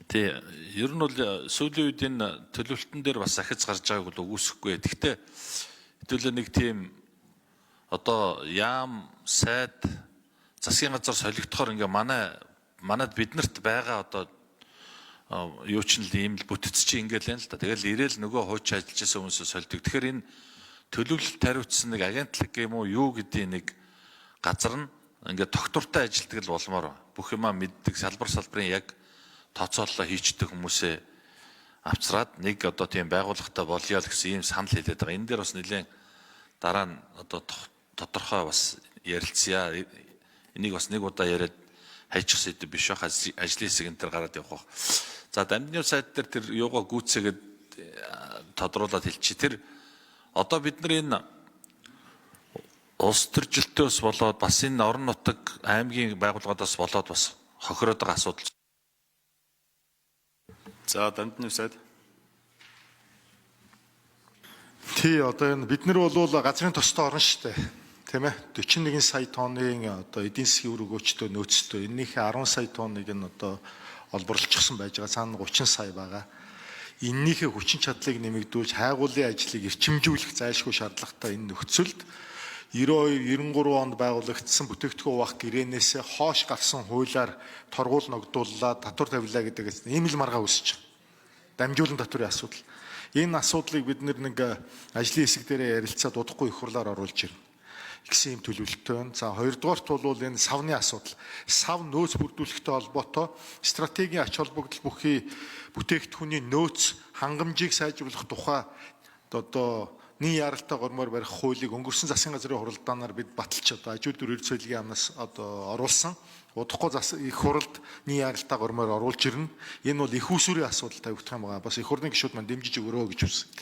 Тий, ер нь бол сүүлийн үед энэ төлөвлөлтөн дээр бас ахиж гарч байгааг бол үгүйсэхгүй. Гэхдээ хэдүүлээ нэг тийм одоо яам сайд засгийн газар солигдохоор ингээ манад биднэрт байгаа одоо юу ч л ийм л бүтц чи ингээл юм л та. Тэгэл ирээл нөгөө хууч ажиллаж байсан хүмүүсээ солидог. Тэгэхээр энэ төлөвлөлт тариуцсан нэг агентлаг юм уу юу гэдгийг нэг газар нь ингээ тогтвортой ажилтдаг л болмоор бүх юмаа мэддэг салбарын яг тооцооллоо хийчдэг хүмүүсээ авчраад нэг одоо тийм байгууллагатай болёо л гэсэн ийм санал хэлээд байгаа. Энэ дээр бас нэлээд дараа нь одоо тодорхой бас ярилцъя. Энийг бас нэг удаа яриад хайчих сэдв биш байх. Ажлын хэсэг энэ төр гараад явах. За дамжны сайд дээр тэр юугаа гүйцээгээд тодруулаад хэлчихье. Тэр одоо бид нар энэ улс төржилтөөс болоод бас энэ орон нутаг аймгийн байгууллагуудаас болоод бас хохироод байгаа асуудал. За дамжны сайд. Тий, одоо энэ бид нар бол газрын тостой орн шүү дээ. Тийм ээ. 41 сая тонны одоо эдийн засгийн үр өгөөчтэй нөөцтэй. Эннийхээ 10 сая тонныг нь одоо олборлчихсан байж байгаа. Цаана 30 сая байгаа. Эннийхээ хүчин чадлыг нэмэгдүүлж хайгуулын ажлыг эрчимжүүлэх зайлшгүй шаардлагатай энэ нөхцөлд 92-93 онд байгуулагдсан бүтээгдэхүүн хуваах гэрээнээс хоош гарсан хуулиар торгуул ногдууллаа, татвар тавилаа гэдэг ийм л маргаа үүсэж байгаа. Дамжуулан татварын асуудал. Энэ асуудлыг бид нэг ажлын хэсэг дээрээ ярилцаад удахгүй их хурлаар оруулж ирнэ. Гэсэн юм төлөвлөлттэй байна. За хоёрдугаарт бол энэ савны асуудал. Сав нөөц бүрдүүлэхтэй холбоотой стратегийн ач холбогдол бүхий бүтээгдэхүүний нөөц хангамжийг сайжруулах тухай одоо нийт яралтай гормоор барих хуулийг өнгөрсөн засгийн газрын хуралдаанаар бид баталж одоо ажил дүр эрсдэлгийн амнаас одоо оруулсан. Удахгүй их хуралд нийт яралтай гормоор оруулж ирнэ. Энэ бол их усүрийн асуудал тавигдах юм байгаа. Бас их хурлын гишүүд маань дэмжиж өгөрөө гэж хүсэж.